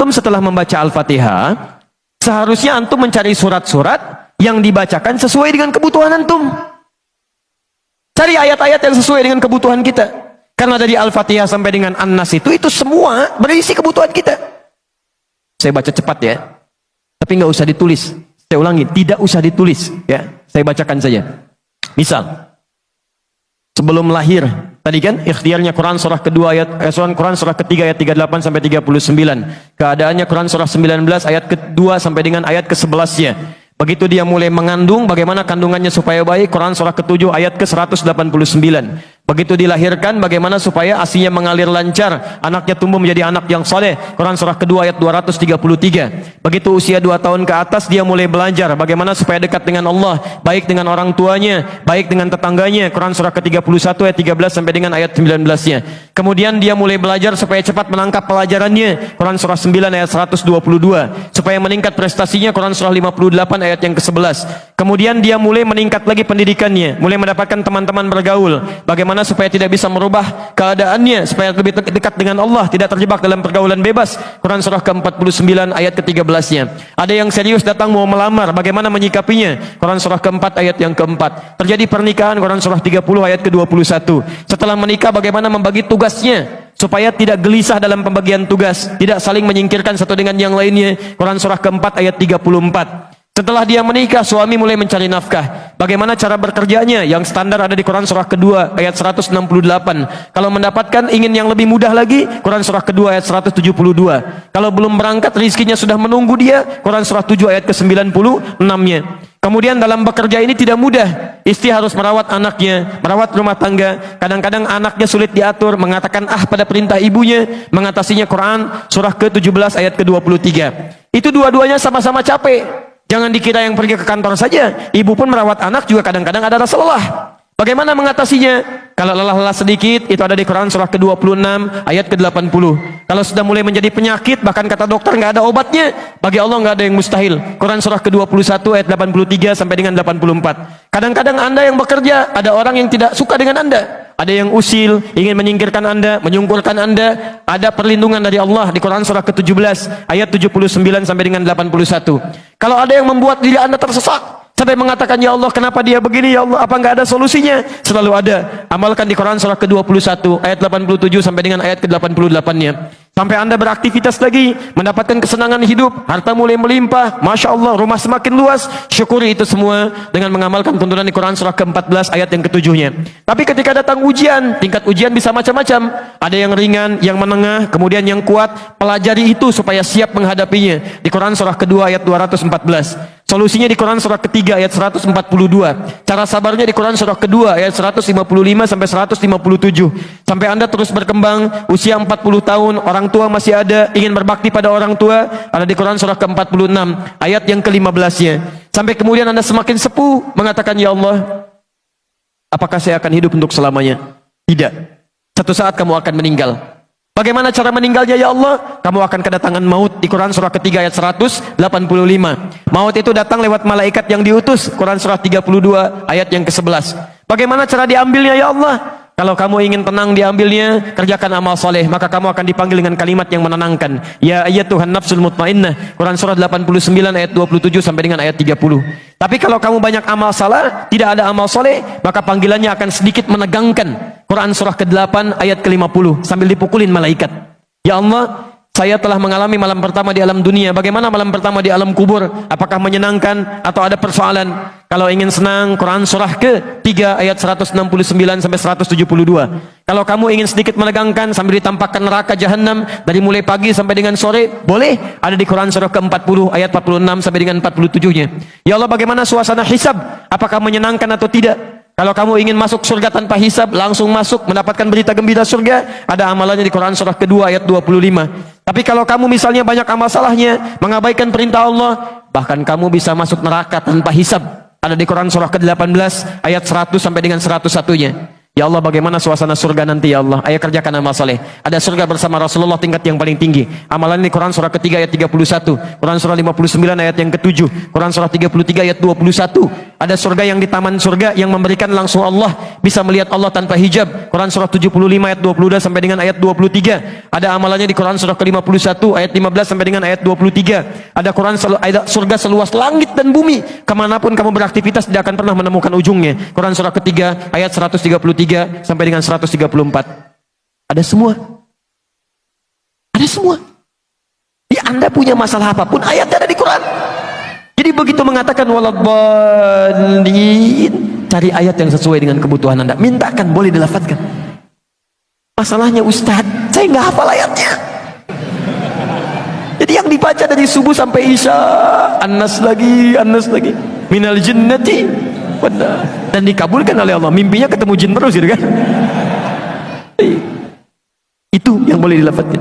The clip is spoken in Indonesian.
Antum setelah membaca Al-Fatihah, seharusnya antum mencari surat-surat yang dibacakan sesuai dengan kebutuhan antum. Cari ayat-ayat yang sesuai dengan kebutuhan kita. Karena dari Al-Fatihah sampai dengan An-Nas itu semua berisi kebutuhan kita. Saya baca cepat ya. Tapi nggak usah ditulis. Saya ulangi, tidak usah ditulis. Ya, saya bacakan saja. Misal, sebelum lahir, tadi kan ikhtiarnya Quran surah kedua Quran surah ketiga ayat 38 sampai 39. Keadaannya Quran surah 19 ayat kedua sampai dengan ayat ke-11-nya. Begitu dia mulai mengandung, bagaimana kandungannya supaya baik, Quran surah ke-7 ayat ke-189. Begitu dilahirkan, bagaimana supaya ASI-nya mengalir lancar, anaknya tumbuh menjadi anak yang saleh, Quran surah kedua ayat 233. Begitu usia 2 tahun ke atas, dia mulai belajar bagaimana supaya dekat dengan Allah, baik dengan orang tuanya, baik dengan tetangganya, Quran surah ke-31 ayat 13 sampai dengan ayat 19-nya. Kemudian dia mulai belajar supaya cepat menangkap pelajarannya, Quran surah 9 ayat 122. Supaya meningkat prestasinya, Quran surah 58 ayat yang ke-11. Kemudian dia mulai meningkat lagi pendidikannya, mulai mendapatkan teman-teman bergaul, bagaimana supaya tidak bisa merubah keadaannya, supaya lebih dekat dengan Allah, tidak terjebak dalam pergaulan bebas, Quran surah ke-49 ayat ke-13-nya. Ada yang serius datang mau melamar, bagaimana menyikapinya, Quran surah ke-4 ayat yang ke-4. Terjadi pernikahan, Quran surah 30 ayat ke-21. Setelah menikah, bagaimana membagi tugasnya supaya tidak gelisah dalam pembagian tugas, tidak saling menyingkirkan satu dengan yang lainnya, Quran surah ke-4 ayat 34. Setelah dia menikah, suami mulai mencari nafkah. Bagaimana cara bekerjanya? Yang standar ada di Quran surah kedua ayat 168. Kalau mendapatkan ingin yang lebih mudah lagi, Quran surah kedua ayat 172. Kalau belum berangkat, rizkinya sudah menunggu dia, Quran surah 7 ayat ke-96-nya. Kemudian dalam bekerja ini tidak mudah. Istri harus merawat anaknya, merawat rumah tangga. Kadang-kadang anaknya sulit diatur, mengatakan pada perintah ibunya, mengatasinya, Quran surah ke-17 ayat ke-23. Itu dua-duanya sama-sama capek. Jangan dikira yang pergi ke kantor saja. Ibu pun merawat anak juga kadang-kadang ada rasa lelah. Bagaimana mengatasinya? Kalau lelah-lelah sedikit, itu ada di Quran surah ke-26 ayat ke-80. Kalau sudah mulai menjadi penyakit, bahkan kata dokter nggak ada obatnya, bagi Allah nggak ada yang mustahil. Quran surah ke-21 ayat 83 sampai dengan 84. Kadang-kadang Anda yang bekerja, ada orang yang tidak suka dengan Anda. Ada yang usil, ingin menyingkirkan Anda, menyungkurkan Anda. Ada perlindungan dari Allah di Quran surah ke-17 ayat 79 sampai dengan 81. Kalau ada yang membuat diri Anda tersesat sampai mengatakan, ya Allah kenapa dia begini, ya Allah apa nggak ada solusinya, selalu ada. Amalkan di Quran surah ke-21 ayat 87 sampai dengan ayat ke-88-nya. Sampai Anda beraktivitas lagi, mendapatkan kesenangan hidup, harta mulai melimpah, Masya Allah, rumah semakin luas, syukuri itu semua dengan mengamalkan tuntunan di Quran surah ke-14 ayat yang ke-7-nya. Tapi ketika datang ujian, tingkat ujian bisa macam-macam. Ada yang ringan, yang menengah, kemudian yang kuat. Pelajari itu supaya siap menghadapinya. Di Quran surah kedua ayat 214. Solusinya di Quran surah ketiga ayat 142. Cara sabarnya di Quran surah kedua ayat 155 sampai 157. Sampai Anda terus berkembang, usia 40 tahun, orang tua masih ada, ingin berbakti pada orang tua, ada di Quran surah ke-46 ayat yang ke-15-nya. Sampai kemudian Anda semakin sepuh mengatakan, ya Allah, apakah saya akan hidup untuk selamanya? Tidak. Satu saat kamu akan meninggal. Bagaimana cara meninggalnya, ya Allah? Kamu akan kedatangan maut di Quran surah ketiga ayat 185. Maut itu datang lewat malaikat yang diutus, Quran surah 32 ayat yang ke-11. Bagaimana cara diambilnya, ya Allah? Kalau kamu ingin tenang diambilnya, kerjakan amal soleh, maka kamu akan dipanggil dengan kalimat yang menenangkan. Ya ayyatuhan nafsul mutmainnah, Quran surah 89 ayat 27 sampai dengan ayat 30. Tapi kalau kamu banyak amal salah, tidak ada amal soleh, maka panggilannya akan sedikit menegangkan. Quran surah ke-8 ayat ke-50 sambil dipukulin malaikat. Ya Allah, saya telah mengalami malam pertama di alam dunia. Bagaimana malam pertama di alam kubur? Apakah menyenangkan atau ada persoalan? Kalau ingin senang, Quran surah ke-3 ayat 169 sampai 172. Kalau kamu ingin sedikit menegangkan sambil ditampakkan neraka jahanam dari mulai pagi sampai dengan sore, boleh, ada di Quran surah ke-40 ayat 46 sampai dengan 47-nya. Ya Allah, bagaimana suasana hisab? Apakah menyenangkan atau tidak? Kalau kamu ingin masuk surga tanpa hisab, langsung masuk mendapatkan berita gembira surga, ada amalannya di Quran surah kedua ayat 25. Tapi kalau kamu misalnya banyak amal salahnya, mengabaikan perintah Allah, bahkan kamu bisa masuk neraka tanpa hisab. Ada di Quran surah ke-18 ayat 100 sampai dengan 101-nya. Ya Allah, bagaimana suasana surga nanti ya Allah? Ayo kerjakan amal soleh. Ada surga bersama Rasulullah tingkat yang paling tinggi. Amalan ini Quran surah ketiga ayat 31, Quran surah 59 ayat yang ke-7, Quran surah 33 ayat 21. Ada surga yang di taman surga yang memberikan langsung Allah, bisa melihat Allah tanpa hijab. Quran surah 75 ayat 22 sampai dengan ayat 23. Ada amalannya di Quran surah ke-51 ayat 15 sampai dengan ayat 23. Ada ada surga seluas langit dan bumi. Kemanapun kamu beraktivitas tidak akan pernah menemukan ujungnya. Quran surah ketiga ayat 133 sampai dengan 134. Ada semua. Ada semua. Jadi Anda punya masalah apapun, ayatnya ada di Quran. Jadi begitu mengatakan waladhdallin, cari ayat yang sesuai dengan kebutuhan Anda. Mintakan, boleh dilafadzkan. Masalahnya Ustaz, saya nggak hafal ayatnya. Jadi yang dibaca dari subuh sampai isya, An-Nas lagi, minal jinnati, dan dikabulkan oleh Allah. Mimpinya ketemu jin terus gitu kan. Itu yang boleh dilafadzkan.